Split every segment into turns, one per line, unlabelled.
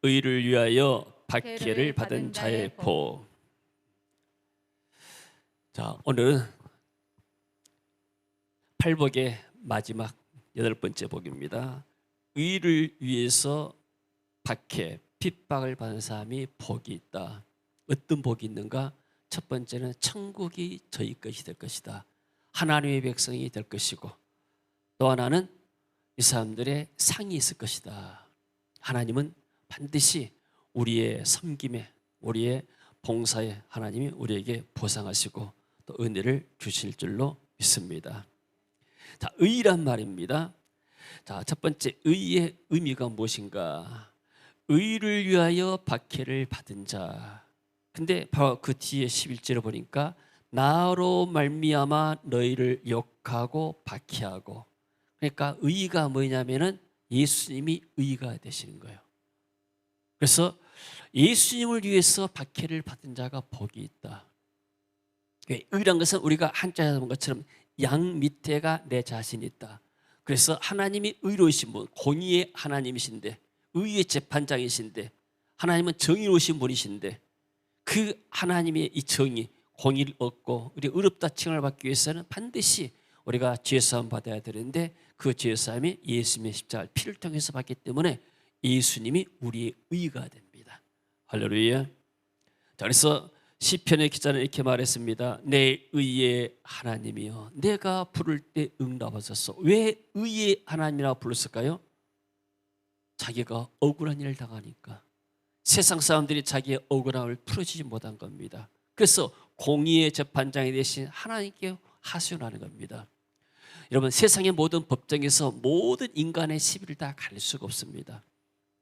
의를 위하여 박해를 받은 자의 복. 자, 오늘은 팔복의 마지막 8번째 복입니다. 의를 위해서 박해, 핍박을 받는 사람이 복이 있다. 어떤 복이 있는가? 첫 번째는 천국이 저희 것이 될 것이다. 하나님의 백성이 될 것이고, 또 하나는 이 사람들의 상이 있을 것이다. 하나님은 반드시 우리의 섬김에, 우리의 봉사에 하나님이 우리에게 보상하시고 또 은혜를 주실 줄로 믿습니다. 자, 의란 말입니다. 자, 첫 번째 의의 의미가 무엇인가? 의를 위하여 박해를 받은 자. 근데 바로 그 뒤에 11절을 보니까 나로 말미암아 너희를 욕하고 박해하고. 그러니까 의가 뭐냐면은 예수님이 의가 되시는 거예요. 그래서 예수님을 위해서 박해를 받은 자가 복이 있다. 의란 것은 우리가 한자에 본 것처럼 양 밑에가 내 자신이 있다. 그래서 하나님이 의로우신 분, 공의의 하나님이신데, 의의 재판장이신데, 하나님은 정의로우신 분이신데, 그 하나님의 이 정의, 공의를 얻고 우리 의롭다 칭을 받기 위해서는 반드시 우리가 죄사함 받아야 되는데, 그 죄사함이 예수님의 십자가 피를 통해서 받기 때문에 예수님이 우리의 의가 됩니다. 할렐루야. 자, 그래서 시편의 기자는 이렇게 말했습니다. 내 의의 하나님이여, 내가 부를 때 응답하소서. 왜 의의 하나님이라고 불렀을까요? 자기가 억울한 일을 당하니까. 세상 사람들이 자기의 억울함을 풀어주지 못한 겁니다. 그래서 공의의 재판장이 되신 하나님께 하소연하는 겁니다. 여러분, 세상의 모든 법정에서 모든 인간의 시비를 다 가릴 수가 없습니다.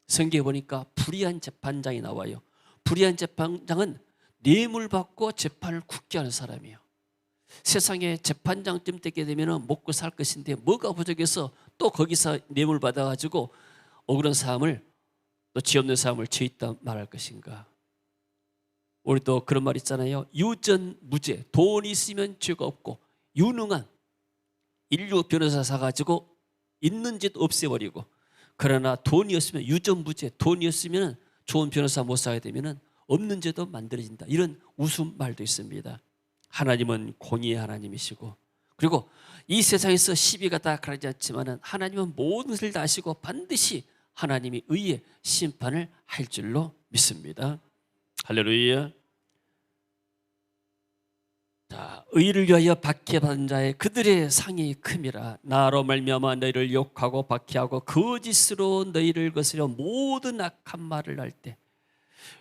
성경에 보니까 불의한 재판장이 나와요. 불의한 재판장은 뇌물 받고 재판을 굳게 하는 사람이에요. 세상에 재판장쯤 되게 되면 먹고 살 것인데 뭐가 부족해서 또 거기서 뇌물 받아가지고 억울한 사람을, 또 죄 없는 사람을 죄 있다 말할 것인가? 우리도 그런 말 있잖아요. 유전무죄, 돈이 있으면 죄가 없고, 유능한 인류 변호사 사가지고 있는 죄도 없애버리고, 그러나 돈이 없으면 유전무죄, 돈이 없으면 좋은 변호사 못 사게 되면 없는 죄도 만들어진다. 이런 웃음말도 있습니다. 하나님은 공의의 하나님이시고, 그리고 이 세상에서 시비가 다 가리지 않지만 하나님은 모든 것을 다 아시고 반드시 하나님이 의의 심판을 할 줄로 믿습니다. 할렐루야. 자, 의를 위하여 박해받은 자의 그들의 상이 큼이라. 나로 말미암아 너희를 욕하고 박해하고 거짓으로 너희를 거스려 모든 악한 말을 할 때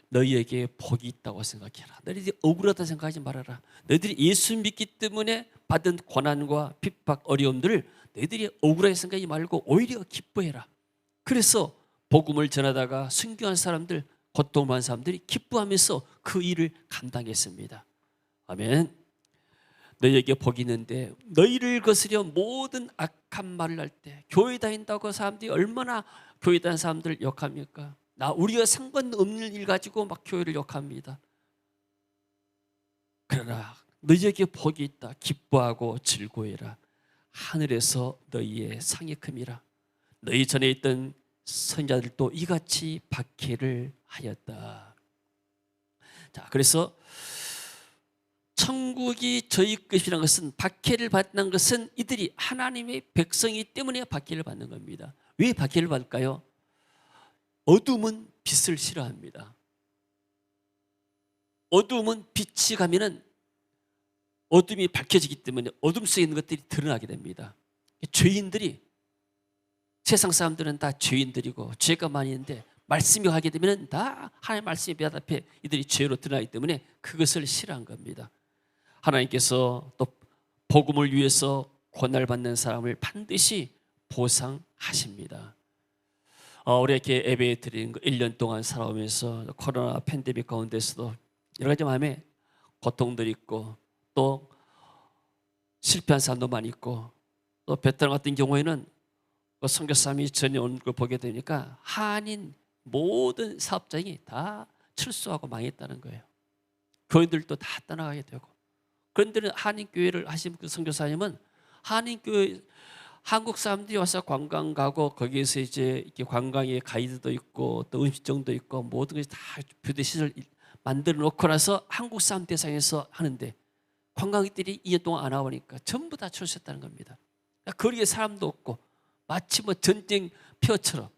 너희에게 복이 있다고 생각해라. 너희들이 억울하다 생각하지 말아라. 너희들이 예수 믿기 때문에 받은 고난과 핍박, 어려움들을 너희들이 억울하게 생각하지 말고 오히려 기뻐해라. 그래서 복음을 전하다가 순교한 사람들, 고통받은 사람들이 기뻐하면서 그 일을 감당했습니다. 아멘. 너희에게 복이 있는데 너희를 거스려 모든 악한 말을 할 때, 교회 다닌다고 사람들이 얼마나 교회 다니는 사람들을 욕합니까? 우리가 상관없는 일 가지고 막 교회를 욕합니다. 그러나 너희에게 복이 있다. 기뻐하고 즐거워해라. 하늘에서 너희의 상이 큼이라. 너희 전에 있던 선자들도 이같이 박해를 하였다. 자, 그래서 천국이 저희 것이라는 것은, 박해를 받는 것은 이들이 하나님의 백성이기 때문에 박해를 받는 겁니다. 왜 박해를 받을까요? 어둠은 빛을 싫어합니다. 어둠은 빛이 가면은 어둠이 밝혀지기 때문에 어둠 속에 있는 것들이 드러나게 됩니다. 죄인들이, 세상 사람들은 다 죄인들이고 죄가 많이 있는데 말씀이 하게 되면 다 하나님의 말씀에 배답해 이들이 죄로 드러나기 때문에 그것을 싫어한 겁니다. 하나님께서 또 복음을 위해서 고난을 받는 사람을 반드시 보상하십니다. 우리 이렇게 예배 드리는 거 1년 동안 살아오면서 코로나 팬데믹 가운데서도 여러 가지 마음에 고통들이 있고, 또 실패한 사람도 많이 있고, 또 베트남 같은 경우에는 선교사님이 전에 온 걸 보게 되니까 한인 모든 사업장이 다 철수하고 망했다는 거예요. 교인들도 다 떠나가게 되고. 그런데 한인교회를 하신 그 선교사님은 한인교회 한국 사람들이 와서 관광 가고 거기에서 이제 이렇게 관광의 가이드도 있고 또 음식점도 있고 모든 것이 다 부대 시설 만들어 놓고 나서 한국 사람 대상에서 하는데 관광객들이 2년 동안 안 와보니까 전부 다 출세했다는 겁니다. 그러니까 거리에 사람도 없고 마치 뭐 전쟁 표처럼.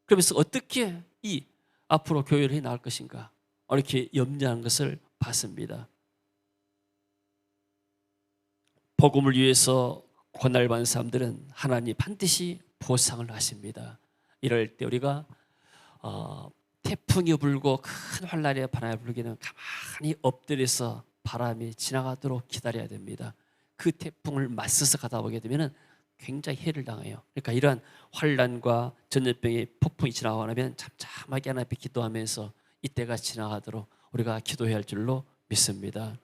그러면서 어떻게 이 앞으로 교회를 해 나갈 것인가 이렇게 염려하는 것을 봤습니다. 복음을 위해서 고난을 받는 사람들은 하나님 반드시 보상을 하십니다. 이럴 때 우리가 태풍이 불고 큰 환란의 바람이 불기는 가만히 엎드려서 바람이 지나가도록 기다려야 됩니다. 그 태풍을 맞서서 가다 보게 되면 굉장히 해를 당해요. 그러니까 이러한 환란과 전염병의 폭풍이 지나가고 나면 잠잠하게 하나님 앞에 기도하면서 이때가 지나가도록 우리가 기도해야 할 줄로 믿습니다.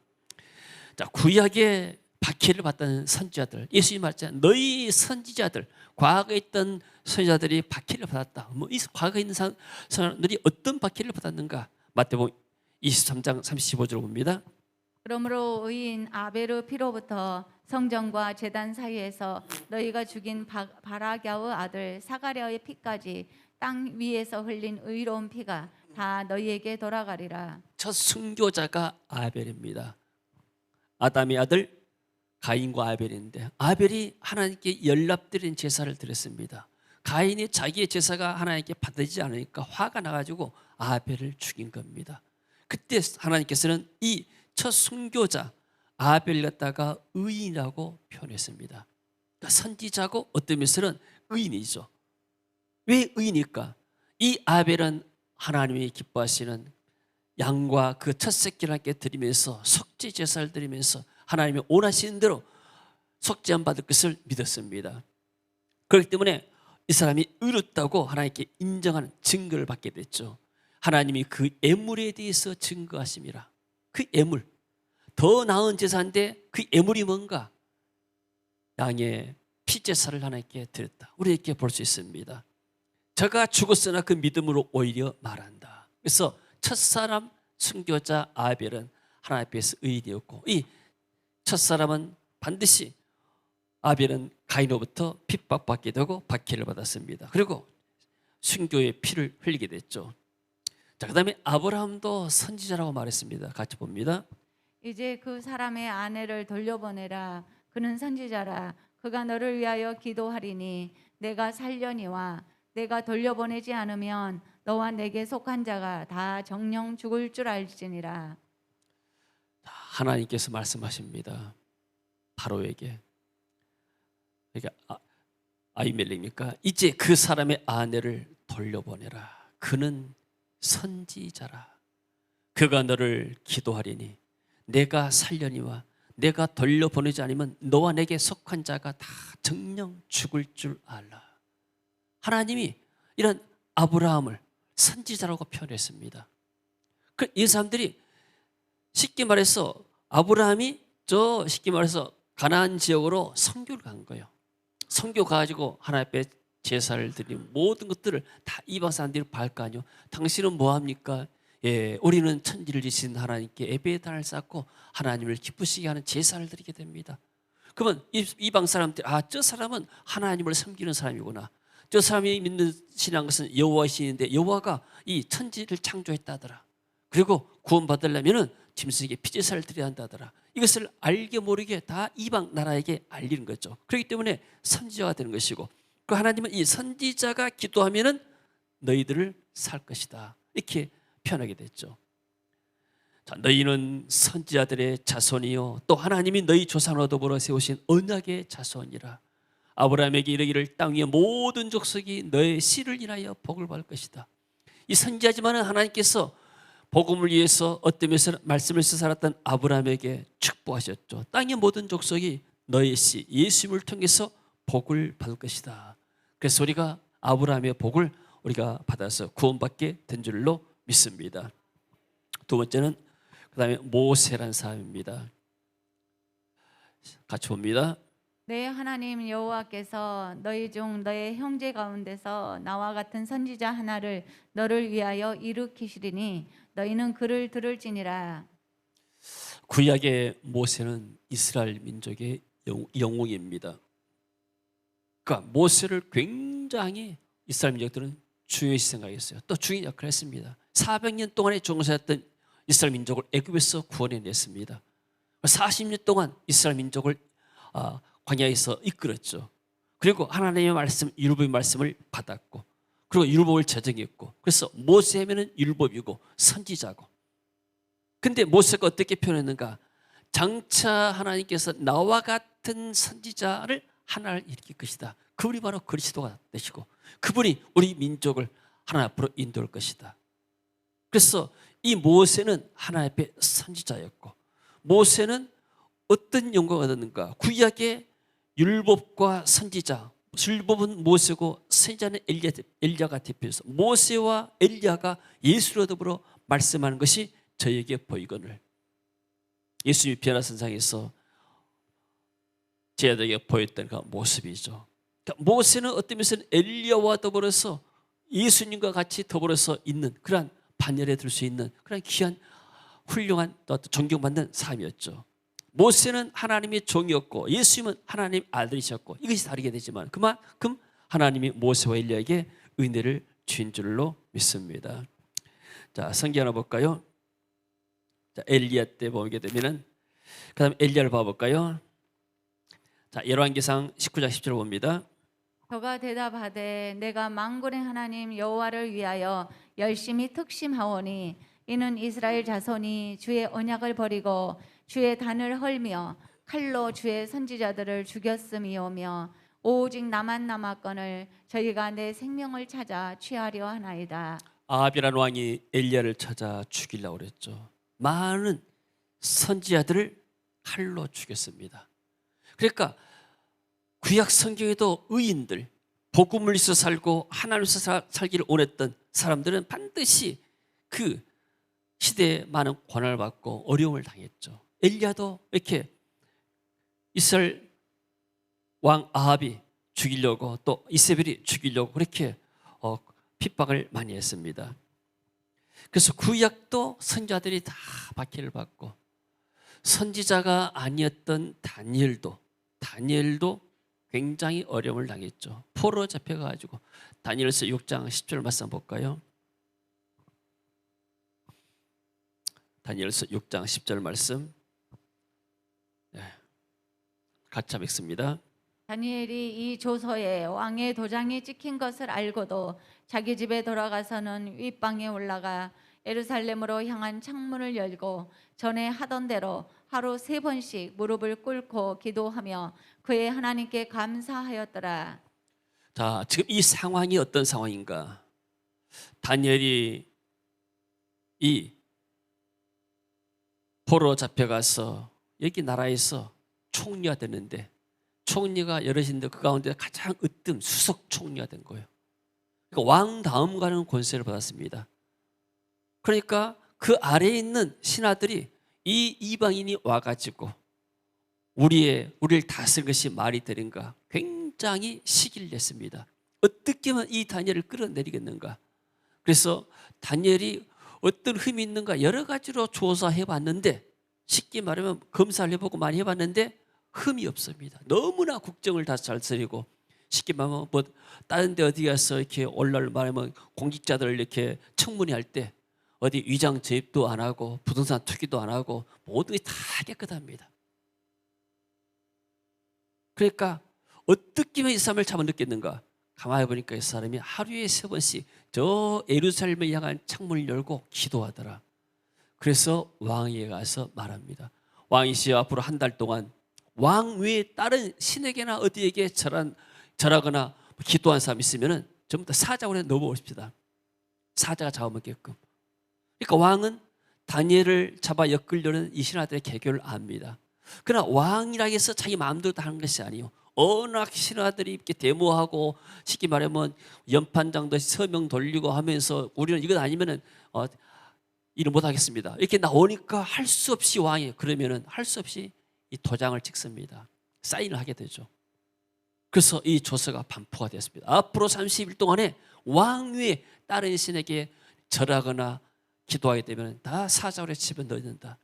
자, 구약의 박해를 받던 선지자들, 예수님이 말했잖아요. 너희 선지자들, 과거에 있던 선지자들이 박해를 받았다. 이 과거에 있는 사람들이 어떤 박해를 받았는가? 마태복음 23장 35절을 봅니다.
그러므로 의인 아벨의 피로부터 성전과 제단 사이에서 너희가 죽인 바라갸의 아들 사가랴의 피까지 땅 위에서 흘린 의로운 피가 다 너희에게 돌아가리라.
첫 순교자가 아벨입니다. 아담의 아들 가인과 아벨인데 아벨이 하나님께 연락드린 제사를 드렸습니다. 가인이 자기의 제사가 하나님께 받아지지 않으니까 화가 나가지고 아벨을 죽인 겁니다. 그때 하나님께서는 이 첫 순교자 아벨 갖다가 의인이라고 표현했습니다. 그러니까 선지자고 어떤 면에서는 의인이죠. 왜 의인일까? 이 아벨은 하나님이 기뻐하시는 양과 그 첫 새끼를 함께 드리면서 속죄 제사를 드리면서 하나님이 원하시는 대로 속죄함 받을 것을 믿었습니다. 그렇기 때문에 이 사람이 의롭다고 하나님께 인정하는 증거를 받게 됐죠. 하나님이 그 애물에 대해서 증거하심이라. 그 애물, 더 나은 제사인데 그 애물이 뭔가? 양의 피제사를 하나님께 드렸다. 우리에게 볼 수 있습니다. 저가 죽었으나 그 믿음으로 오히려 말한다. 그래서 첫사람 순교자 아벨은 하나님 앞에서 의인이었고 이 첫사람은 반드시 아벨은 가인으로부터 핍박받게 되고 박해를 받았습니다. 그리고 순교의 피를 흘리게 됐죠. 자, 그 다음에 아브라함도 선지자라고 말했습니다. 같이 봅니다.
이제 그 사람의 아내를 돌려보내라. 그는 선지자라. 그가 너를 위하여 기도하리니 내가 살려니와 내가 돌려보내지 않으면 너와 내게 속한 자가 다 정령 죽을 줄 알지니라.
하나님께서 말씀하십니다. 바로에게. 그러니까 아히멜렉입니까? 이제 그 사람의 아내를 돌려보내라. 그는 선지자라. 그가 너를 기도하리니 내가 살려니와 내가 돌려보내지 않으면 너와 내게 속한 자가 다 정령 죽을 줄 알라. 하나님이 이런 아브라함을 선지자라고 표현했습니다. 이 사람들이 쉽게 말해서 아브라함이 쉽게 말해서 가나안 지역으로 선교를 간 거예요. 선교 가가지고 하나님 앞에 제사를 드리는 모든 것들을 다 이방 사람들이 바랄 거 아니에요. 당신은 뭐합니까? 예, 우리는 천지를 지신 하나님께 예배단을 쌓고 하나님을 기쁘시게 하는 제사를 드리게 됩니다. 그러면 이방 사람들, 저 사람은 하나님을 섬기는 사람이구나. 저 사람이 믿는 신앙 것은 여호와 신인데 여호와가 이 천지를 창조했다더라. 그리고 구원받으려면은 짐승에게 피제사를 드려야 한다더라. 이것을 알게 모르게 다 이방 나라에게 알리는 거죠. 그렇기 때문에 선지자가 되는 것이고, 그 하나님은 이 선지자가 기도하면은 너희들을 살 것이다. 이렇게 표현하게 됐죠. 자, 너희는 선지자들의 자손이요 또 하나님이 너희 조상으로 더불어 세우신 언약의 자손이라. 아브라함에게 이르기를 땅 위의 모든 족속이 너의 씨를 인하여 복을 받을 것이다. 이 선지자지만은 하나님께서 복음을 위해서 어떤 면에서 말씀을 써 살았던 아브라함에게 축복하셨죠. 땅의 모든 족속이 너의 씨 예수님을 통해서 복을 받을 것이다. 그래서 우리가 아브라함의 복을 우리가 받아서 구원받게 된 줄로 믿습니다. 두 번째는 그 다음에 모세라는 사람입니다. 같이 봅니다.
내 하나님 여호와께서 너희 중 너의 형제 가운데서 나와 같은 선지자 하나를 너를 위하여 일으키시리니 너희는 그를 들을지니라.
구약의 모세는 이스라엘 민족의 영웅입니다. 그러니까 모세를 굉장히 이스라엘 민족들은 중요시 생각했어요. 또 중요한 역할을 했습니다. 400년 동안에 종사했던 이스라엘 민족을 애굽에서 구원해냈습니다. 40년 동안 이스라엘 민족을 광야에서 이끌었죠. 그리고 하나님의 말씀, 율법의 말씀을 받았고, 그리고 율법을 제정했고, 그래서 모세면은 율법이고 선지자고. 근데 모세가 어떻게 표현했는가? 장차 하나님께서 나와 같은 선지자를 하나를 일으킬 것이다. 그분이 바로 그리스도가 되시고, 그분이 우리 민족을 하나님 앞으로 인도할 것이다. 그래서 이 모세는 하나님 앞에 선지자였고, 모세는 어떤 영광을 얻었는가? 구약의 율법과 선지자, 율법은 모세고 선지자는 엘리야가 대표해서 모세와 엘리야가 예수로 더불어 말씀하는 것이 저에게 보이거늘. 예수님이 변화선상에서 제자들에게 보였던 그 모습이죠. 그러니까 모세는 어떤 면에서는 엘리야와 더불어서 예수님과 같이 더불어서 있는 그러한 반열에 들 수 있는 그런 귀한 훌륭한 또 존경받는 삶이었죠. 모세는 하나님의 종이었고 예수님은 하나님의 아들이셨고 이것이 다르게 되지만 그만큼 하나님이 모세와 엘리야에게 은혜를 주신 줄로 믿습니다. 자, 성경 하나 볼까요? 자, 엘리야 때 보게 되면은 그다음 엘리야를 봐볼까요? 자, 열왕기상 19장 10절 봅니다.
저가 대답하되 내가 만군의 하나님 여호와를 위하여 열심히 특심하오니 이는 이스라엘 자손이 주의 언약을 버리고 주의 단을 헐며 칼로 주의 선지자들을 죽였음이오며 오직 나만 남았거늘 저희가 내 생명을 찾아 취하려 하나이다.
아합이라는 왕이 엘리야를 찾아 죽이려고 그랬죠. 많은 선지자들을 칼로 죽였습니다. 그러니까 구약 성경에도 의인들, 복음을 위해서 살고 하나님께서 살기를 원했던 사람들은 반드시 그 시대에 많은 고난을 받고 어려움을 당했죠. 엘리야도 이렇게 이스라엘 왕 아합이 죽이려고 또 이세벨이 죽이려고 그렇게 핍박을 많이 했습니다. 그래서 구약도 선지자들이 다 박해를 받고 선지자가 아니었던 다니엘도 굉장히 어려움을 당했죠. 포로 잡혀가지고 다니엘서 6장 10절 말씀 볼까요? 다니엘서 6장 10절 말씀 같이 읽습니다.
다니엘이 이 조서에 왕의 도장이 찍힌 것을 알고도 자기 집에 돌아가서는 윗방에 올라가 예루살렘으로 향한 창문을 열고 전에 하던 대로 하루 3번씩 무릎을 꿇고 기도하며 그의 하나님께 감사하였더라.
자, 지금 이 상황이 어떤 상황인가? 다니엘이 이 포로 잡혀가서 여기 나라에서 총리가 됐는데 총리가 여럿인데 그 가운데 가장 으뜸 수석 총리가 된 거예요. 그러니까 왕 다음 가는 권세를 받았습니다. 그러니까 그 아래에 있는 신하들이 이 이방인이 와가지고 우리를 다스린 것이 말이 되는가 굉장히 시기를 냈습니다. 어떻게 하면 이 다니엘을 끌어내리겠는가? 그래서 다니엘이 어떤 흠이 있는가 여러 가지로 조사해 봤는데 쉽게 말하면 검사를 해보고 많이 해봤는데 흠이 없습니다. 너무나 국정을 다 잘 쓰리고 쉽게 말하면 뭐 다른 데 어디 가서 이렇게 올라올 말하면 공직자들을 이렇게 청문회할 때 어디 위장 재입도 안 하고 부동산 투기도 안 하고 모든 게 다 깨끗합니다. 그러니까 어떻게 하면 이 사람을 잘못 느꼈는가? 가만히 보니까 이 사람이 하루에 3번씩 저 예루살렘을 향한 창문을 열고 기도하더라. 그래서 왕에게 가서 말합니다. 왕이시여 앞으로 한 달 동안 왕 외에 다른 신에게나 어디에게 절하거나 기도한 사람 있으면 전부 다 사자굴에 넣어보십시다. 사자가 잡아먹게끔. 그러니까 왕은 다니엘을 잡아 엮으려는 이 신하들의 계교를 압니다. 그러나 왕이라 해서 자기 마음대로 다 하는 것이 아니에요. 워낙 신하들이 이렇게 데모하고 쉽게 말하면 연판장도 서명 돌리고 하면서 우리는 이것 아니면은 일을 못 하겠습니다. 이렇게 나오니까 할 수 없이 왕이 그러면은 할 수 없이 이 도장을 찍습니다. 사인을 하게 되죠. 그래서 이 조서가 반포가 됐습니다. 앞으로 30일 동안에 왕 위에 다른 신에게 절하거나 기도하게 되면 다 사자굴에 집어 넣는다.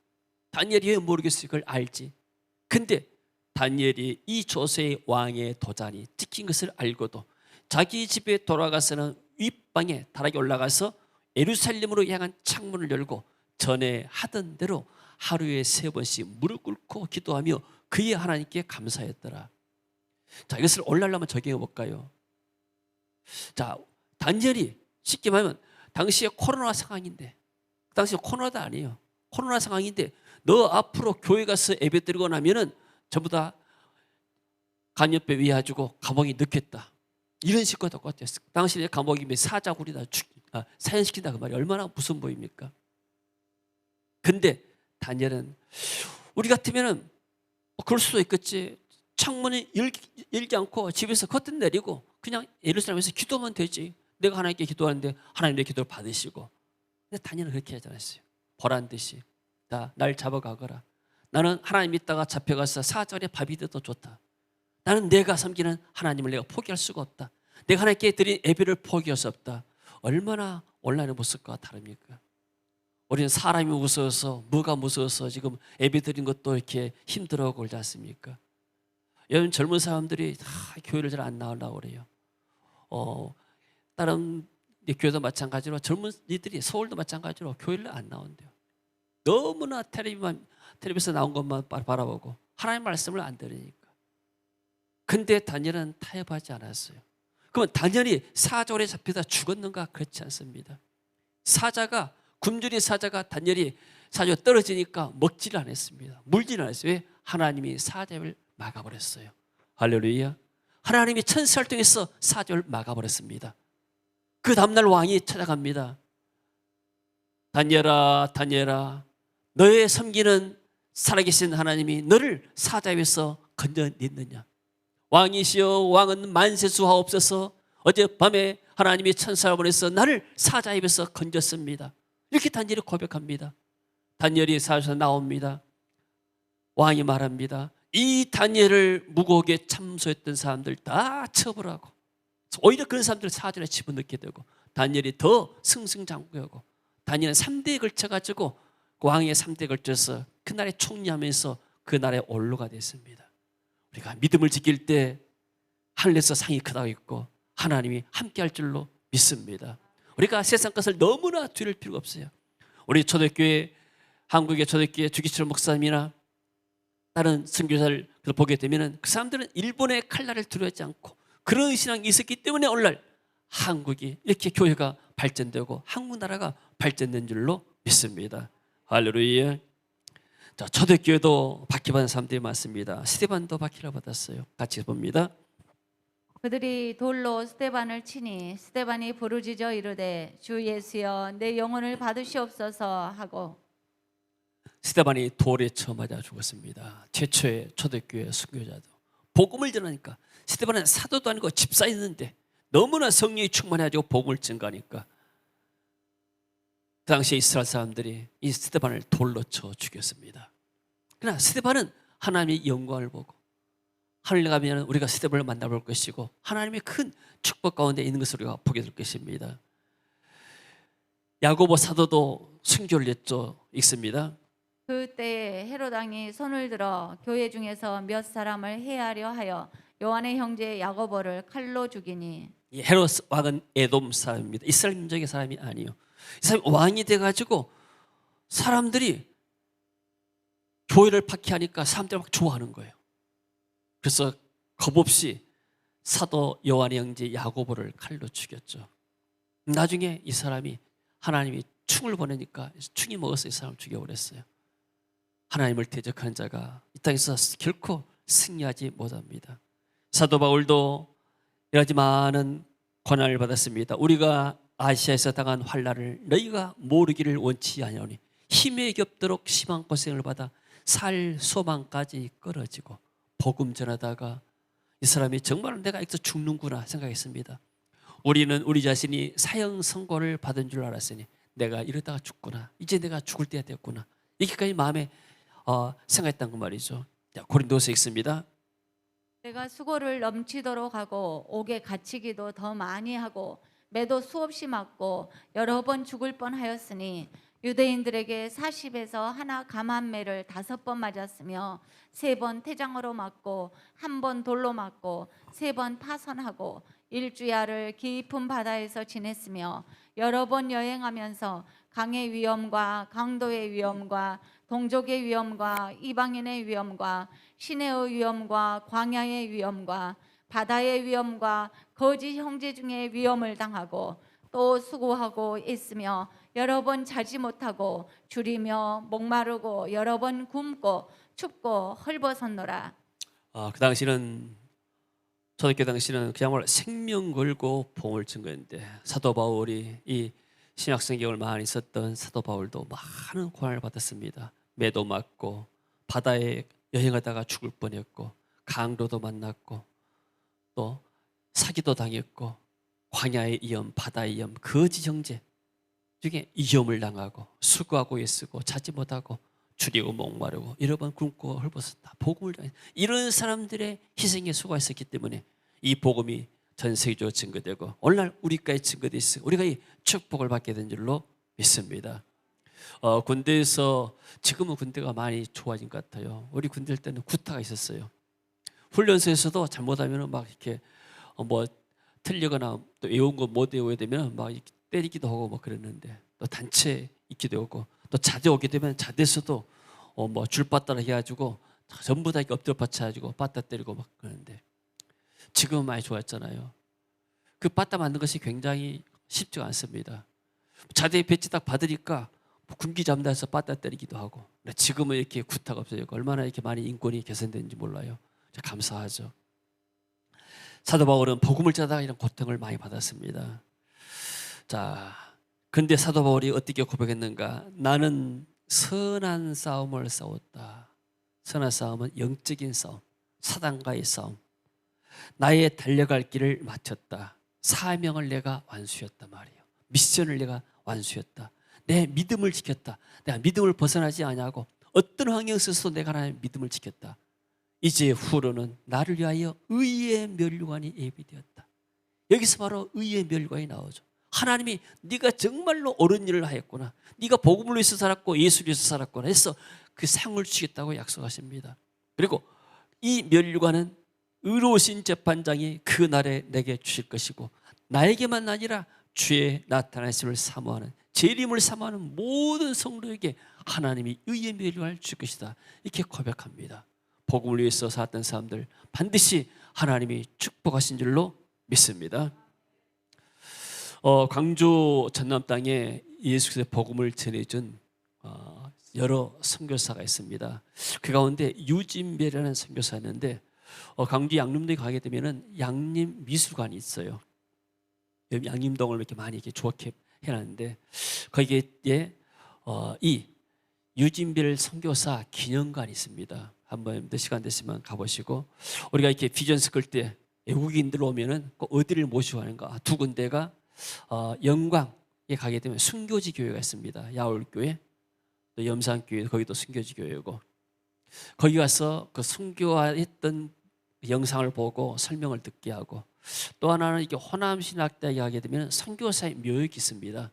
다니엘이 왜 모르겠어요? 그걸 알지. 근데 다니엘이 이 조세의 왕의 도장이 찍힌 것을 알고도 자기 집에 돌아가서는 윗방에 다락에 올라가서 예루살렘으로 향한 창문을 열고 전에 하던 대로 하루에 3번씩 무릎 꿇고 기도하며 그의 하나님께 감사했더라. 자, 이것을 오늘날 한번 적용해 볼까요? 자, 다니엘이 쉽게 말하면 당시에 코로나 상황인데, 당시에 코로나도 아니에요. 코로나 상황인데 너 앞으로 교회 가서 예배 드리고 나면은 전부 다 간염병 위해가지고 감옥에 넣겠다. 이런 식과 똑같았어요. 당시에 감옥이면 사자굴이다, 사형시킨다 그 말이 얼마나 무슨 보입니까? 근데 다니엘은 우리 같으면은 그럴 수도 있겠지. 창문을 열지 않고 집에서 커튼 내리고 그냥 예루살렘에서 기도하면 되지. 내가 하나님께 기도하는데 하나님 내 기도를 받으시고. 근데 다니엘은 그렇게 하지 않았어요. 보란 듯이 날 잡아가거라. 나는 하나님 믿다가 잡혀가서 4절에 밥이 돼도 좋다. 나는 내가 섬기는 하나님을 내가 포기할 수가 없다. 내가 하나님께 드린 예배를 포기할 수 없다. 얼마나 온라인의 모습과 다릅니까? 우리는 사람이 무서워서, 뭐가 무서워서 지금 예배 드린 것도 이렇게 힘들어하고 그러지 않습니까? 요즘 젊은 사람들이 다 교회를 잘 안 나오려고 그래요. 다른 교회도 마찬가지로 젊은 이들이 서울도 마찬가지로 교회를 안 나온대요. 너무나 텔레비에서 나온 것만 바라보고 하나님의 말씀을 안 들으니까. 근데 다니엘은 타협하지 않았어요. 그러면 다니엘이 사자굴에 잡히다 죽었는가? 그렇지 않습니다. 굶주린 사자가 다니엘이 사자가 떨어지니까 먹지를 않았습니다. 물지를 않았어요. 왜? 하나님이 사자를 막아버렸어요. 할렐루야. 하나님이 천사를 통해서 사자를 막아버렸습니다. 그 다음날 왕이 찾아갑니다. 다니엘아, 다니엘아, 너의 섬기는 살아계신 하나님이 너를 사자에서 건져냈느냐? 왕이시여, 왕은 만세수하옵소서. 어젯밤에 하나님이 천사를 보내서 나를 사자 입에서 건졌습니다. 이렇게 다니엘이 고백합니다. 다니엘이 사자에서 나옵니다. 왕이 말합니다. 이 다니엘을 무고하게 참소했던 사람들 다 처벌하고, 오히려 그런 사람들을 사자에 집어넣게 되고, 다니엘이 더 승승장구하고, 다니엘은 3대에 걸쳐가지고 왕의 3대에 걸쳐서 그 나라에 총리하면서 그 나라의 원로가 됐습니다. 우리가 믿음을 지킬 때 하늘에서 상이 크다고 했고 하나님이 함께할 줄로 믿습니다. 우리가 세상 것을 너무나 두려울 필요가 없어요. 우리 초대교회, 한국의 초대교회 주기철 목사님이나 다른 선교사를 보게 되면 그 사람들은 일본의 칼날을 두려워하지 않고 그런 신앙이 있었기 때문에 오늘날 한국이 이렇게 교회가 발전되고 한국 나라가 발전된 줄로 믿습니다. 할렐루야. 자, 초대교회도 박해받은 사람들이 많습니다. 스데반도 박해를 받았어요. 같이 봅니다.
그들이 돌로 스데반을 치니 스데반이 부르짖어 이르되 주 예수여 내 영혼을 받으시옵소서 하고.
스데반이 돌에 쳐 맞아 죽었습니다. 최초의 초대교회 순교자도 복음을 전하니까, 스데반은 사도도 아니고 집사였는데 너무나 성령이 충만해가지고 복음을 증거하니까 그 당시에 이스라엘 사람들이 이 스데반을 돌로 쳐 죽였습니다. 그러나 스데반은 하나님의 영광을 보고 하늘에 가면 우리가 스데반을 만나볼 것이고 하나님의 큰 축복 가운데 있는 것을 우리가 보게 될 것입니다. 야고보 사도도 순교를 했죠. 있습니다.
그때에 헤롯 왕이 손을 들어 교회 중에서 몇 사람을 해하려 하여 요한의 형제 야고보를 칼로 죽이니.
이 헤롯 왕은 에돔 사람입니다. 이스라엘 민족의 사람이 아니에요. 이 사람이 왕이 돼가지고 사람들이 교회를 박해하니까 사람들이 막 좋아하는 거예요. 그래서 겁없이 사도 요한의 형제 야고보를 칼로 죽였죠. 나중에 이 사람이 하나님이 충을 보내니까 충이 먹어서 이 사람을 죽여버렸어요. 하나님을 대적하는 자가 이 땅에서 결코 승리하지 못합니다. 사도 바울도 여러 가지 많은 고난을 받았습니다. 우리가 아시아에서 당한 환난을 너희가 모르기를 원치 아니하오니 힘에 겹도록 심한 고생을 받아 살 소망까지 끊어지고 복음 전하다가 이 사람이 정말 내가 여기서 죽는구나 생각했습니다. 우리는 우리 자신이 사형 선고를 받은 줄 알았으니 내가 이러다가 죽구나, 이제 내가 죽을 때가 됐구나, 이렇게까지 마음에 생각했던 그 말이죠. 자, 고린도서 읽습니다.
내가 수고를 넘치도록 하고 옥에 갇히기도 더 많이 하고 매도 수없이 맞고 여러 번 죽을 뻔하였으니 유대인들에게 40에서 하나 감한매를 5번 맞았으며 3번 태장으로 맞고 1번 돌로 맞고 3번 파선하고 일주야를 깊은 바다에서 지냈으며 여러 번 여행하면서 강의 위험과 강도의 위험과 동족의 위험과 이방인의 위험과 시내의 위험과 광야의 위험과 바다의 위험과 거짓 형제 중에 위험을 당하고 또 수고하고 있으며 여러 번 자지 못하고 줄이며 목마르고 여러 번 굶고 춥고 헐벗었노라.
그 당시는 초대교회 당시는 그야말로 생명 걸고 복음을 증거했는데 사도 바울이 이 신약 성경을 많이 썼던 사도 바울도 많은 고난을 받았습니다. 매도 맞고 바다에 여행하다가 죽을 뻔했고 강도도 만났고 또 사기도 당했고 광야의 위험, 바다의 위험, 거짓 형제 중에 위험을 당하고 수고하고 애쓰고 자지 못하고 줄이고 목마르고 여러 번 굶고 헐벗었다. 복음을 당해 이런 사람들의 희생에 수고했었기 때문에 이 복음이 전 세계적으로 증거되고 오늘날 우리까지 증거되어 있어 우리가 이 축복을 받게 된 줄로 믿습니다. 군대에서 지금은 군대가 많이 좋아진 것 같아요. 우리 군대 때는 구타가 있었어요. 훈련소에서도 잘못하면 막 이렇게 뭐 틀리거나 또 외운 거 못 외우게 되면 막 이렇게 때리기도 하고 뭐 그랬는데 또 단체 있기도 하고 또 자대 오게 되면 자대에서도 뭐 줄바따라 해가지고 전부 다 이렇게 엎드려 받쳐가지고 바따 때리고 막 그러는데 지금은 많이 좋았잖아요. 그 바따 맞는 것이 굉장히 쉽지가 않습니다. 자대 배치 딱 받으니까 군기 잠다해서 바따 때리기도 하고 지금은 이렇게 구타가 없어지고 얼마나 이렇게 많이 인권이 개선되는지 몰라요. 감사하죠. 사도 바울은 복음을 전하다가 이런 고통을 많이 받았습니다. 자, 근데 사도 바울이 어떻게 고백했는가? 나는 선한 싸움을 싸웠다. 선한 싸움은 영적인 싸움, 사단과의 싸움. 나의 달려갈 길을 마쳤다. 사명을 내가 완수했다 말이에요. 미션을 내가 완수했다. 내 믿음을 지켰다. 내가 믿음을 벗어나지 아니하고 어떤 환경 속에서도 내가 하나님의 믿음을 지켰다. 이제 후로는 나를 위하여 의의 면류관이 예비되었다. 여기서 바로 의의 면류관이 나오죠. 하나님이 네가 정말로 옳은 일을 하였구나, 네가 복음을 위해서 살았고 예수를 위해서 살았구나 해서 그 상을 주겠다고 약속하십니다. 그리고 이 면류관은 의로우신 재판장이 그 날에 내게 주실 것이고 나에게만 아니라 주의 나타나심을 사모하는 재림을 사모하는 모든 성도에게 하나님이 의의 면류관을 줄 것이다. 이렇게 고백합니다. 복음을 위해서 살았던 사람들 반드시 하나님이 축복하신 줄로 믿습니다. 광주 전남 땅에 예수께서 복음을 전해준 여러 선교사가 있습니다. 그 가운데 유진배라는 선교사였는데 광주 양림동에 가게 되면은 양림 미술관이 있어요. 양림동을 이렇게 많이 이렇게 좋게 해놨는데 거기에 이 유진별 선교사 기념관이 있습니다. 한번 시간 되시면 가보시고 우리가 이렇게 비전스 끌 때 외국인들 오면은 꼭 어디를 모시고 하는가? 두 군데가 영광에 가게 되면 순교지 교회가 있습니다. 야울교회, 또 염산교회, 거기도 순교지 교회고 거기 가서 그 순교했던 영상을 보고 설명을 듣게 하고 또 하나는 이게 호남신학대학에 가게 되면 선교사의 묘역이 있습니다.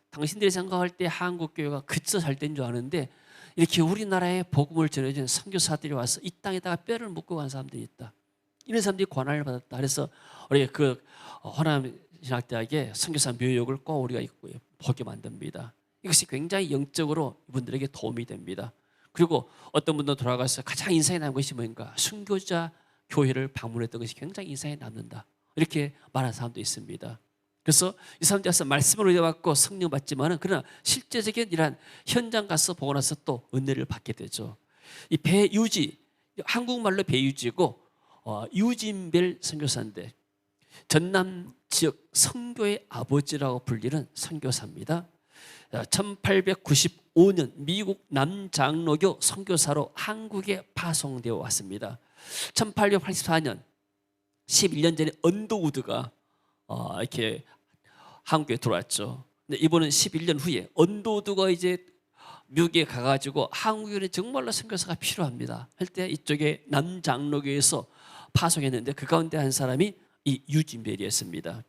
당신들이 생각할 때 한국 교회가 그저 잘 된 줄 아는데 이렇게 우리나라에 복음을 전해준 선교사들이 와서 이 땅에다가 뼈를 묻고 간 사람들이 있다. 이런 사람들이 권한을 받았다. 그래서 우리 그 호남신학대학의 선교사 묘역을 꼭 우리가 보게 만듭니다. 이것이 굉장히 영적으로 이분들에게 도움이 됩니다. 그리고 어떤 분도 돌아가서 가장 인상에 남은 것이 뭔가 순교자 교회를 방문했던 것이 굉장히 인상에 남는다. 이렇게 말하는 사람도 있습니다. 그래서 이 사람들이 와서 말씀을 의뢰받고 성령 받지만은 그러나 실제적인 이러한 현장 가서 보고 나서 또 은혜를 받게 되죠. 이 배유지, 한국말로 배유지고 유진별 선교사인데 전남 지역 선교의 아버지라고 불리는 선교사입니다. 1895년 미국 남장로교 선교사로 한국에 파송되어 왔습니다. 1884년 11년 전에 언더우드가 이렇게 한국에 들어왔죠. 근데 이번은 11년 후에 언더우드가 이제 미국에 가가지고 한국에 정말로 선교사가 필요합니다 할 때 이쪽에 남장로교에서 파송했는데 그 가운데 한 사람이 이 유진벨이었습니다.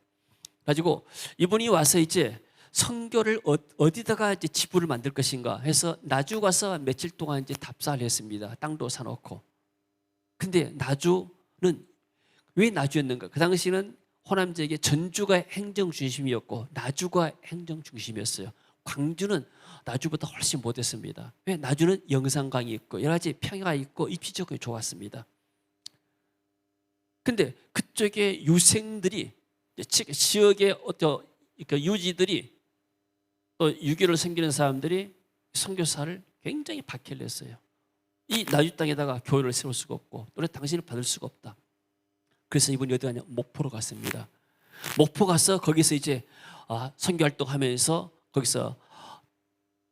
가지고 이분이 와서 이제 선교를 어디다가 이제 지부를 만들 것인가 해서 나주 가서 며칠 동안 이제 답사를 했습니다. 땅도 사놓고. 근데 나주는 왜 나주였는가? 그 당시는 호남 지역의 전주가 행정 중심이었고 나주가 행정 중심이었어요. 광주는 나주보다 훨씬 못했습니다. 왜? 나주는 영산강이 있고 여러 가지 평야가 있고 입지적으로 좋았습니다. 근데 그쪽에 유생들이 지역의 그러니까 유지들이 또 유교를 섬기는 사람들이 선교사를 굉장히 박해를 했어요. 이 나주 땅에다가 교회를 세울 수가 없고 또래 당신을 받을 수가 없다. 그래서 이분이 어디 가냐? 목포로 갔습니다. 목포 가서 거기서 이제 선교 활동하면서 거기서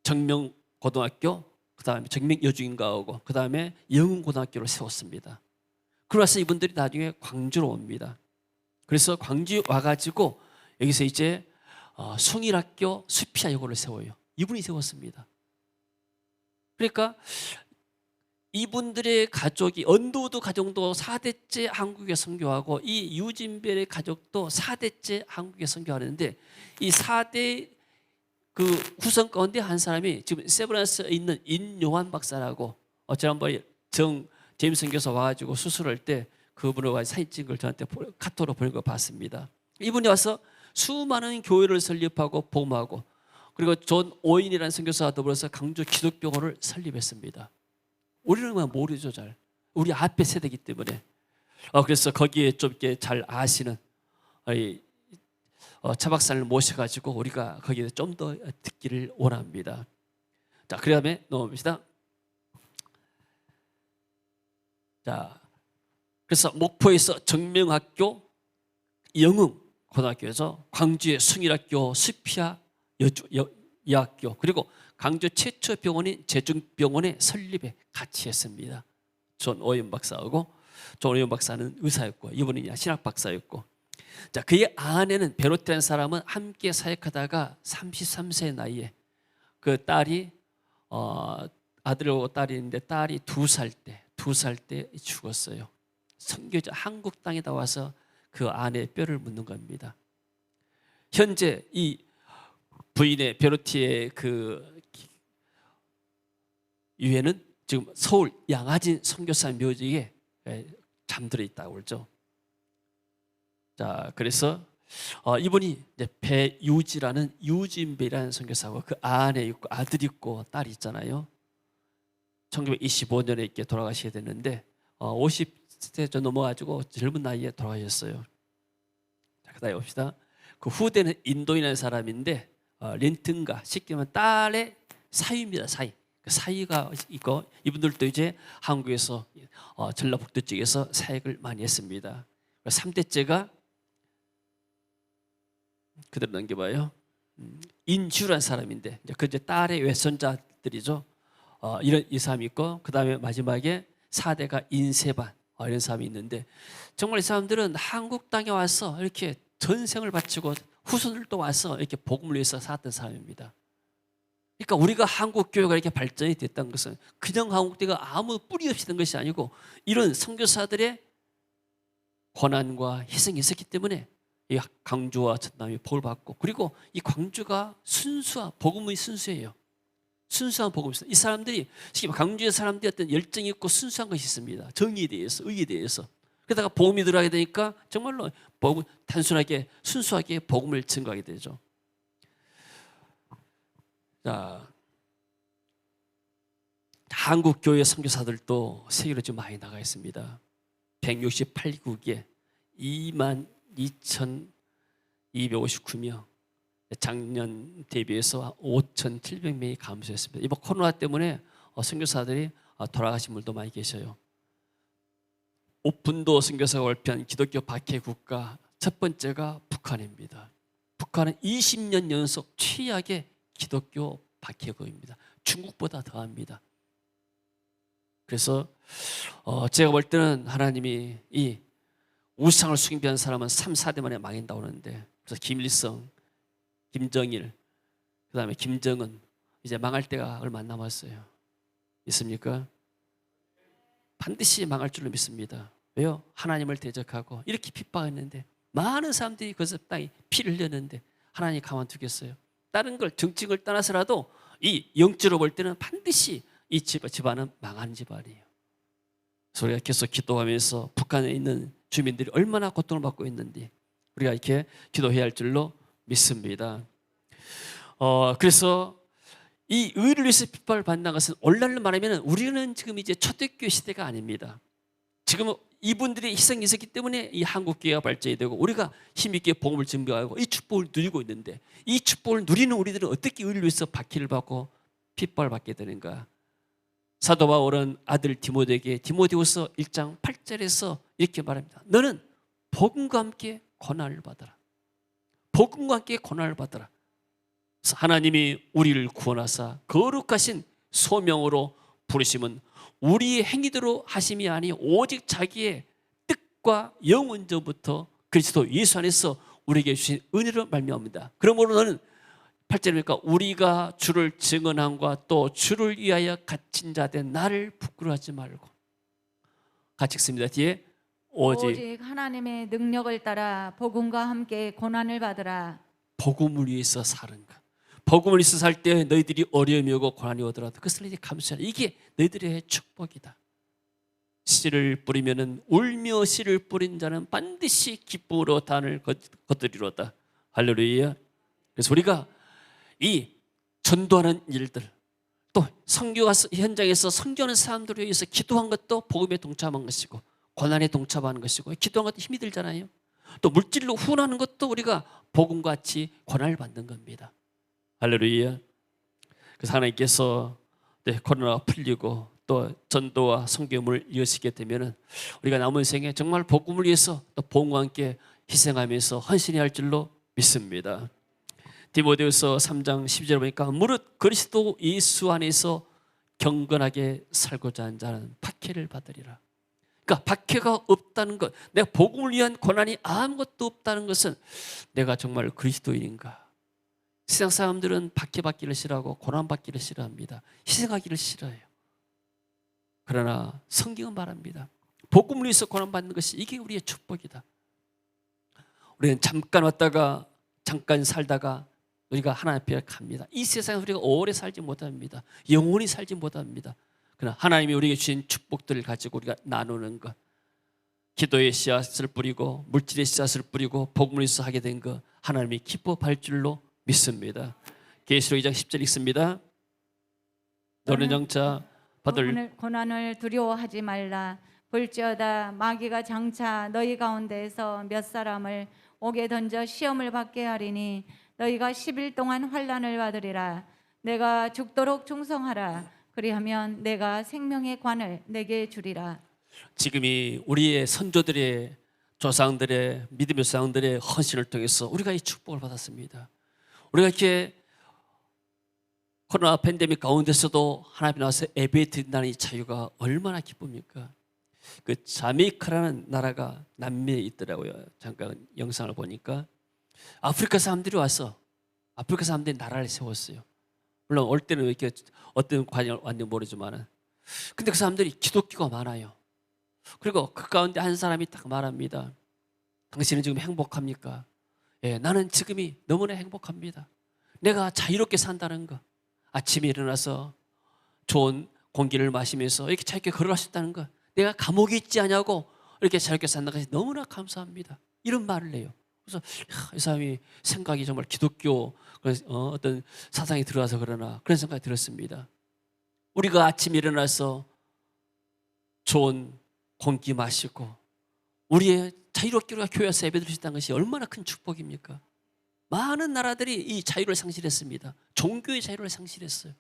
정명고등학교, 그다음에 정명여중인가하고 그다음에 영흥고등학교를 세웠습니다. 그러면서 이분들이 나중에 광주로 옵니다. 그래서 광주 와가지고 여기서 이제 숭일학교 수피아 여고를 세워요. 이분이 세웠습니다. 그러니까 이분들의 가족이 언도우드 가정도 4대째 한국에 선교하고 이 유진벨의 가족도 4대째 한국에 선교하는데 이 4대 그 후손 가운데 한 사람이 지금 세브란스에 있는 인요한 박사라고 지난번에 제임스 선교사 와가지고 수술할 때 그분과 사진 찍은 걸 저한테 카톡으로 보낸 거 봤습니다. 이분이 와서 수많은 교회를 설립하고 복음하고 그리고 존 오인이라는 선교사와 더불어서 강주 기독교원을 설립했습니다. 우리는 모르죠 잘. 우리 앞에 세대이기 때문에. 그래서 거기에 좀 이렇게 잘 아시는 차 박사를 모셔가지고 우리가 거기에 좀 더 듣기를 원합니다. 자, 그 다음에 넘어갑시다. 자, 그래서 목포에서 정명학교, 영흥고등학교에서 광주의 숭일학교, 수피아 여학교 그리고 광주 최초 병원인 제중병원의 설립에 같이 했습니다. 존 오웬 박사하고 존 오웬 박사는 의사였고 이분은 신학 박사였고 자 그의 아내는 베로테라는 사람은 함께 사역하다가 33세 나이에 그 딸이 아들하고 딸이 있는데 딸이 2살 때 죽었어요. 선교자 한국 땅에다 와서 그 아내의 뼈를 묻는 겁니다. 현재 이 부인의 베로티의 그 유해는 지금 서울 양화진 선교사 묘지에 잠들어 있다고 그러죠. 자, 그래서 이분이 이제 배유지라는 유진배라는 선교사고 그 아내 있고 아들이 있고 딸이 있잖아요. 1925년에 이렇게 돌아가셔야 되는데 50세 좀 넘어가지고 젊은 나이에 돌아가셨어요. 자, 그다음에 봅시다. 그 후대는 인도인이라는 사람인데 린튼가 쉽게 말하면 딸의 사위입니다. 사위가 있고 이분들도 이제 한국에서 전라북도 쪽에서 사역을 많이 했습니다. 3대째가 그대로 넘겨봐요. 인주라는 사람인데 그 이제 딸의 외손자들이죠. 이런 이 사람이 있고 그 다음에 마지막에 4대가 인세반 이런 사람이 있는데 정말 이 사람들은 한국 땅에 와서 이렇게 전생을 바치고 후손들도 와서 이렇게 복음을 위해서 살았던 사람입니다. 그러니까 우리가 한국 교회가 이렇게 발전이 됐다는 것은 그냥 한국 교회가 아무 뿌리 없이 된 것이 아니고 이런 선교사들의 고난과 희생이 있었기 때문에 이 광주와 전남이 복을 받고 그리고 이 광주가 순수한 복음의 순수예요. 순수한 복음이 있어요. 이 사람들이 광주의 사람들이 어떤 열정이 있고 순수한 것이 있습니다. 정의에 대해서, 의에 대해서. 그러다가 복음이 들어가게 되니까 정말로 복음, 단순하게 순수하게 복음을 증거하게 되죠. 자, 한국 교회 선교사들도 세계로 좀 많이 나가 있습니다. 168국에 22,259명, 작년 대비해서 5,700명이 감소했습니다. 이번 코로나 때문에 선교사들이 돌아가신 분도 많이 계셔요. 오픈도 선교사가 발표한 기독교 박해 국가 첫 번째가 북한입니다. 북한은 20년 연속 최악의 기독교 박해국입니다. 중국보다 더합니다. 그래서 제가 볼 때는 하나님이 이 우상을 숭배한 사람은 3, 4대 만에 망한다고 하는데 그래서 김일성, 김정일, 그 다음에 김정은 이제 망할 때가 얼마 안 남았어요. 믿습니까? 반드시 망할 줄로 믿습니다. 왜요? 하나님을 대적하고 이렇게 핍박했는데 많은 사람들이 그 땅에 피를 흘렸는데 하나님이 가만두겠어요? 다른 걸 정치를 떠나서라도 이 영적으로 볼 때는 반드시 이 집안은 망하는 집안이에요. 그래서 우리가 계속 기도하면서 북한에 있는 주민들이 얼마나 고통을 받고 있는지 우리가 이렇게 기도해야 할 줄로 믿습니다. 그래서 이 의를 위해서 핍박을 받는 것은 오늘날로 말하면 우리는 지금 이제 초대교회 시대가 아닙니다. 지금 이분들의 희생이 있었기 때문에 이 한국교회가 발전이 되고 우리가 힘있게 복음을 증거하고 이 축복을 누리고 있는데 이 축복을 누리는 우리들은 어떻게 의를 위해서 박해를 받고 핍박을 받게 되는가. 사도 바울은 아들 디모데에게 디모데후서 1장 8절에서 이렇게 말합니다. 너는 복음과 함께 고난을 받아라. 복음과 함께 고난을 받아라. 그래서 하나님이 우리를 구원하사 거룩하신 소명으로 부르심은 우리의 행위대로 하심이 아니 오직 자기의 뜻과 영원전부터 그리스도 예수 안에서 우리에게 주신 은혜로 말미암습니다. 그러므로 너는 8절이니까 우리가 주를 증언함과 또 주를 위하여 갇힌 자 된 나를 부끄러워하지 말고 같이 읽습니다. 뒤에 오직
하나님의 능력을 따라 복음과 함께 고난을 받으라.
복음을 위해서 사는 것. 복음을 위해서 살 때 너희들이 어려움이 오고 고난이 오더라도 그것을 이제 감수하라. 이게 너희들의 축복이다. 씨를 뿌리면은 울며 씨를 뿌린 자는 반드시 기쁨으로 단을 거두리로다. 할렐루야. 그래서 우리가 이 전도하는 일들 또 선교 현장에서 선교하는 사람들을 위해서 기도한 것도 복음에 동참한 것이고 고난에 동참하는 것이고 기도한 것도 힘이 들잖아요. 또 물질로 후원하는 것도 우리가 복음과 같이 고난을 받는 겁니다. 할렐루야. 그래서 하나님께서 코로나가 풀리고 또 전도와 선교를 이어지게 되면은 우리가 남은 생에 정말 복음을 위해서 또 복음과 함께 희생하면서 헌신해야 할 줄로 믿습니다. 디모데후서 3장 12절 보니까 무릇 그리스도 예수 안에서 경건하게 살고자 하는 자는 박해를 받으리라. 그러니까 박해가 없다는 것, 내가 복음을 위한 고난이 아무것도 없다는 것은 내가 정말 그리스도인인가? 세상 사람들은 박해받기를 싫어하고 고난받기를 싫어합니다. 희생하기를 싫어해요. 그러나 성경은 말합니다. 복음을 위해서 고난받는 것이 이게 우리의 축복이다. 우리는 잠깐 왔다가 잠깐 살다가 우리가 하나님 앞에 갑니다. 이 세상에 우리가 오래 살지 못합니다. 영원히 살지 못합니다. 그러나 하나님이 우리에게 주신 축복들을 가지고 우리가 나누는 것, 기도의 씨앗을 뿌리고 물질의 씨앗을 뿌리고 복음을 위해서 하게 된 것 하나님이 기뻐할 줄로 믿습니다. 계시록 2장 10절 읽습니다. 너는 영차 받을
고난을 두려워하지 말라. 볼지어다 마귀가 장차 너희 가운데에서 몇 사람을 옥에 던져 시험을 받게 하리니 너희가 10일 동안 환난을 받으리라. 내가 죽도록 충성하라. 그리하면 내가 생명의 관을 내게 주리라.
지금이 우리의 선조들의 조상들의 믿음의 조상들의 헌신을 통해서 우리가 이 축복을 받았습니다. 우리가 이렇게 코로나 팬데믹 가운데서도 하나님 나와서 예배 드린다는 이 자유가 얼마나 기쁩니까? 그 자메이카라는 나라가 남미에 있더라고요. 잠깐 영상을 보니까 아프리카 사람들이 와서 아프리카 사람들이 나라를 세웠어요. 물론 올 때는 이렇게 어떤 관계를 왔는지 모르지만은 근데 그 사람들이 기독교가 많아요. 그리고 그 가운데 한 사람이 딱 말합니다. 당신은 지금 행복합니까? 예, 나는 지금이 너무나 행복합니다. 내가 자유롭게 산다는 거. 아침에 일어나서 좋은 공기를 마시면서 이렇게 자유롭게 걸어갈 수 있다는 거. 내가 감옥에 있지 않냐고 이렇게 자유롭게 산다는 것이 너무나 감사합니다. 이런 말을 해요. 그래서 이 사람이 생각이 정말 기독교 어떤 사상이 들어와서 그러나 그런 생각이 들었습니다. 우리가 아침에 일어나서 좋은 공기 마시고 우리의 자유롭게 우리가 교회에서 예배드릴 수 있다는 것이 얼마나 큰 축복입니까? 많은 나라들이 이 자유를 상실했습니다. 종교의 자유를 상실했어요.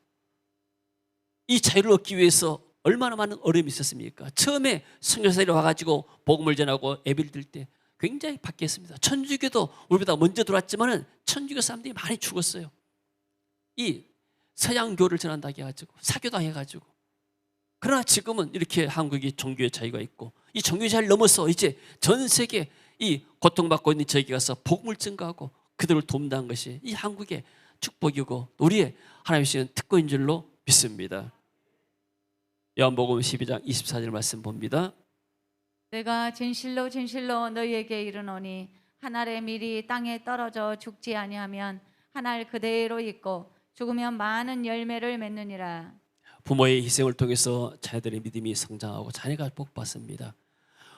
이 자유를 얻기 위해서 얼마나 많은 어려움이 있었습니까? 처음에 선교사들이 와가지고 복음을 전하고 예배를 드릴 때 굉장히 바뀌었습니다. 천주교도 우리보다 먼저 들어왔지만은 천주교 사람들이 많이 죽었어요. 이 서양교를 전한다고 해가지고 사교당 해가지고. 그러나 지금은 이렇게 한국이 종교의 자유가 있고 이 종교의 자유를 넘어서 이제 전 세계 이 고통받고 있는 저에게 가서 복음을 증거하고 그들을 돕는다는 것이 이 한국의 축복이고 우리의 하나님이 주시는 특권인 줄로 믿습니다. 요한복음 12장 24절 말씀 봅니다.
내가 진실로 진실로 너희에게 이르노니 한 알의 밀이 땅에 떨어져 죽지 아니하면 한 알 그대로 있고 죽으면 많은 열매를 맺느니라.
부모의 희생을 통해서 자녀들의 믿음이 성장하고 자녀가 복받습니다.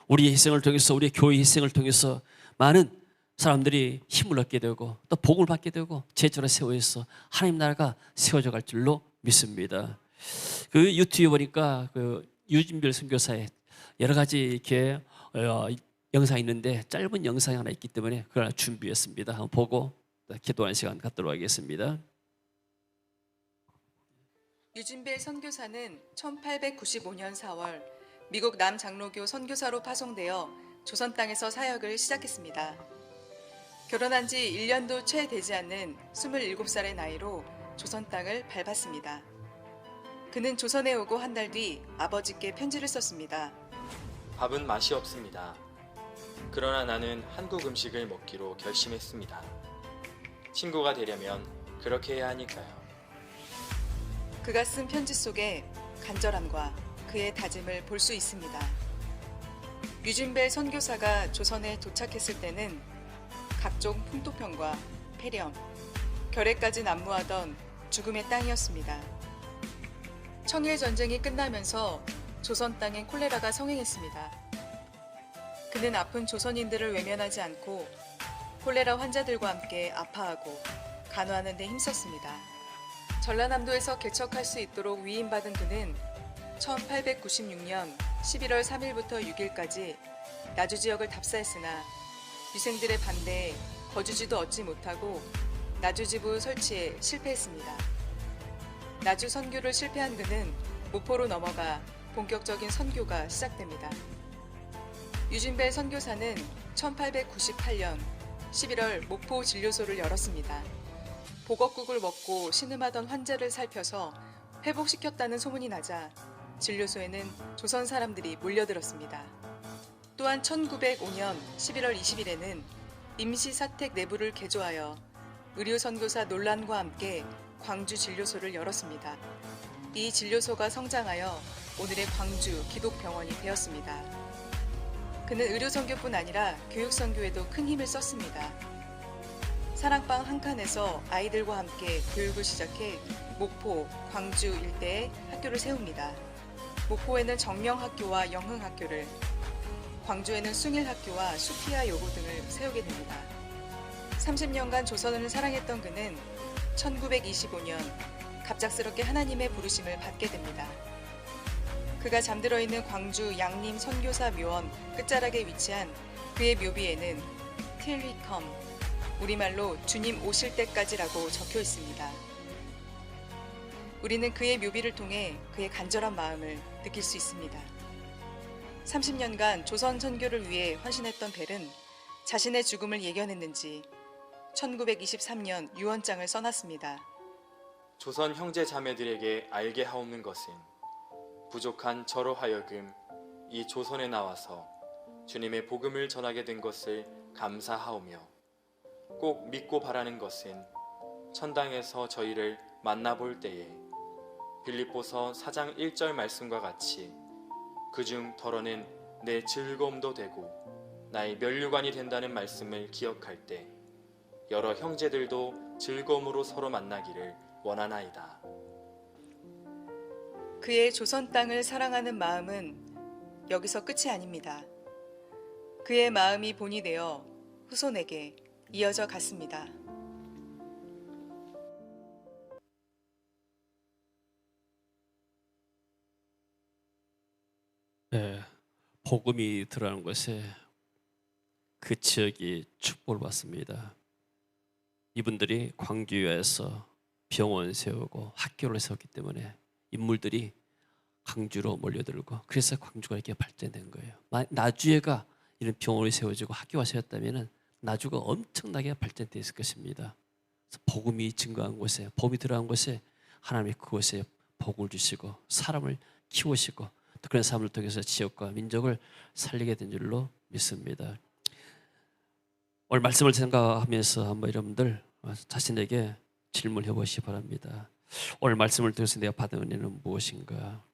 우리의 희생을 통해서, 우리의 교회의 희생을 통해서 많은 사람들이 힘을 얻게 되고 또 복을 받게 되고 제자로 세워서 하나님 나라가 세워져 갈 줄로 믿습니다. 그 유튜브에 보니까 그 유진별 선교사의 여러 가지 이렇게 영상이 있는데 짧은 영상이 하나 있기 때문에 그걸 하나 준비했습니다. 한번 보고 기도하는 시간 갖도록 하겠습니다.
유진벨 선교사는 1895년 4월 미국 남장로교 선교사로 파송되어 조선 땅에서 사역을 시작했습니다. 결혼한 지 1년도 채 되지 않는 27살의 나이로 조선 땅을 밟았습니다. 그는 조선에 오고 한 달 뒤 아버지께 편지를 썼습니다.
밥은 맛이 없습니다. 그러나 나는 한국 음식을 먹기로 결심했습니다. 친구가 되려면 그렇게 해야 하니까요.
그가 쓴 편지 속에 간절함과 그의 다짐을 볼 수 있습니다. 유진벨 선교사가 조선에 도착했을 때는 각종 풍토병과 폐렴, 결핵까지 난무하던 죽음의 땅이었습니다. 청일 전쟁이 끝나면서 조선 땅에 콜레라가 성행했습니다. 그는 아픈 조선인들을 외면하지 않고 콜레라 환자들과 함께 아파하고 간호하는 데 힘썼습니다. 전라남도에서 개척할 수 있도록 위임받은 그는 1896년 11월 3일부터 6일까지 나주 지역을 답사했으나 유생들의 반대에 거주지도 얻지 못하고 나주 지부 설치에 실패했습니다. 나주 선교를 실패한 그는 목포로 넘어가 본격적인 선교가 시작됩니다. 유진벨 선교사는 1898년 11월 목포 진료소를 열었습니다. 보거국을 먹고 신음하던 환자를 살펴서 회복시켰다는 소문이 나자 진료소에는 조선 사람들이 몰려들었습니다. 또한 1905년 11월 20일에는 임시 사택 내부를 개조하여 의료 선교사 논란과 함께 광주 진료소를 열었습니다. 이 진료소가 성장하여 오늘의 광주 기독병원이 되었습니다. 그는 의료 선교뿐 아니라 교육 선교에도 큰 힘을 썼습니다. 사랑방 한 칸에서 아이들과 함께 교육을 시작해 목포, 광주 일대에 학교를 세웁니다. 목포에는 정명학교와 영흥학교를, 광주에는 숭일학교와 수피아 요고 등을 세우게 됩니다. 30년간 조선을 사랑했던 그는 1925년 갑작스럽게 하나님의 부르심을 받게 됩니다. 그가 잠들어 있는 광주 양림 선교사 묘원 끝자락에 위치한 그의 묘비에는 Till he come, 우리말로 주님 오실 때까지라고 적혀 있습니다. 우리는 그의 묘비를 통해 그의 간절한 마음을 느낄 수 있습니다. 30년간 조선 선교를 위해 헌신했던 벨은 자신의 죽음을 예견했는지 1923년 유언장을 써놨습니다.
조선 형제 자매들에게 알게 하옵는 것은 부족한 저로 하여금 이 조선에 나와서 주님의 복음을 전하게 된 것을 감사하오며 꼭 믿고 바라는 것은 천당에서 저희를 만나볼 때에 빌립보서 4장 1절 말씀과 같이 그중 더러는 내 즐거움도 되고 나의 면류관이 된다는 말씀을 기억할 때 여러 형제들도 즐거움으로 서로 만나기를 원하나이다.
그의 조선 땅을 사랑하는 마음은 여기서 끝이 아닙니다. 그의 마음이 본이 되어 후손에게 이어져 갔습니다.
네, 복음이 들어가는 것에 그 지역이 축복을 받습니다. 이분들이 광주에서 병원 세우고 학교를 세웠기 때문에 인물들이 광주로 몰려들고 그래서 광주가 이렇게 발전된 거예요. 나주에가 이런 병원이 세워지고 학교가 세웠다면 나주가 엄청나게 발전되어 있을 것입니다. 그래서 복음이 증거한 곳에, 복음이 들어간 곳에 하나님이 그곳에 복을 주시고 사람을 키우시고 또 그런 사람을 통해서 지역과 민족을 살리게 된 줄로 믿습니다. 오늘 말씀을 생각하면서 한번 여러분들 자신에게 질문해 보시기 바랍니다. 오늘 말씀을 통해서 내가 받은 은혜는 무엇인가?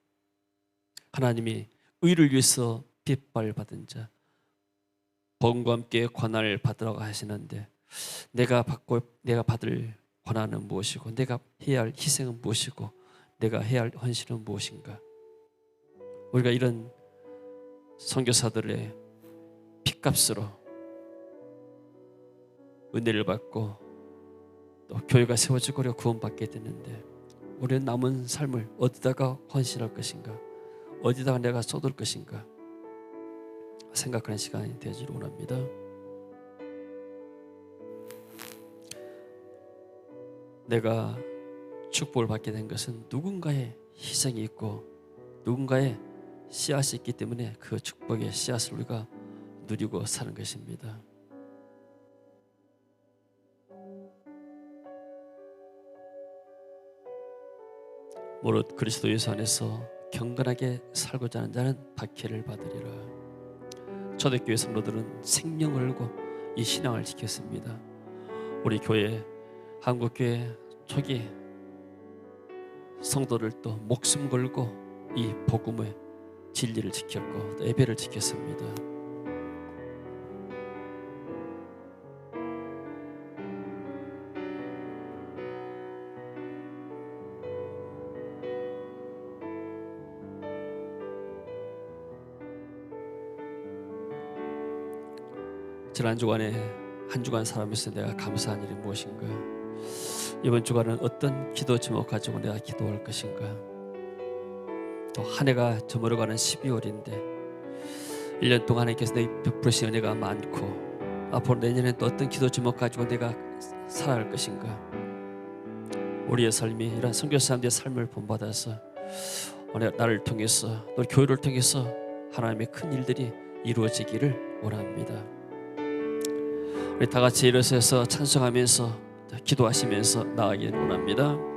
하나님이 의를 위해서 빗발 받은 자, 복음과 함께 고난을 받으라고 하시는데 내가 받을 권한은 무엇이고 내가 해야 할 희생은 무엇이고 내가 해야 할 헌신은 무엇인가. 우리가 이런 선교사들의 핏값으로 은혜를 받고 또 교회가 세워지고 우리가 구원받게 되는데 우리는 남은 삶을 어디다가 헌신할 것인가, 어디다가 내가 쏟을 것인가 생각하는 시간이 되기를 원합니다. 내가 축복을 받게 된 것은 누군가의 희생이 있고 누군가의 씨앗이 있기 때문에 그 축복의 씨앗을 우리가 누리고 사는 것입니다. 무릇 그리스도 예수 안에서 경건하게 살고자 하는 자는 박해를 받으리라. 초대교회 성도들은 생명을 걸고 이 신앙을 지켰습니다. 우리 교회, 한국교회 초기 성도들도 목숨 걸고 이 복음의 진리를 지켰고 또 예배를 지켰습니다. 지난 주간에 한 주간 살아가면서 내가 감사한 일이 무엇인가? 이번 주간은 어떤 기도 제목 가지고 내가 기도할 것인가? 또 한 해가 저물어가는 12월인데 1년 동안 하나님께서 내 베푸신 은혜가 많고 앞으로 내년에 또 어떤 기도 제목 가지고 내가 살아갈 것인가? 우리의 삶이 이런 선교사님들의 삶을 본받아서 오늘 나를 통해서 또 교회를 통해서 하나님의 큰 일들이 이루어지기를 원합니다. 우리 다 같이 일어서서 찬송하면서 기도하시면서 나아가기를 원합니다.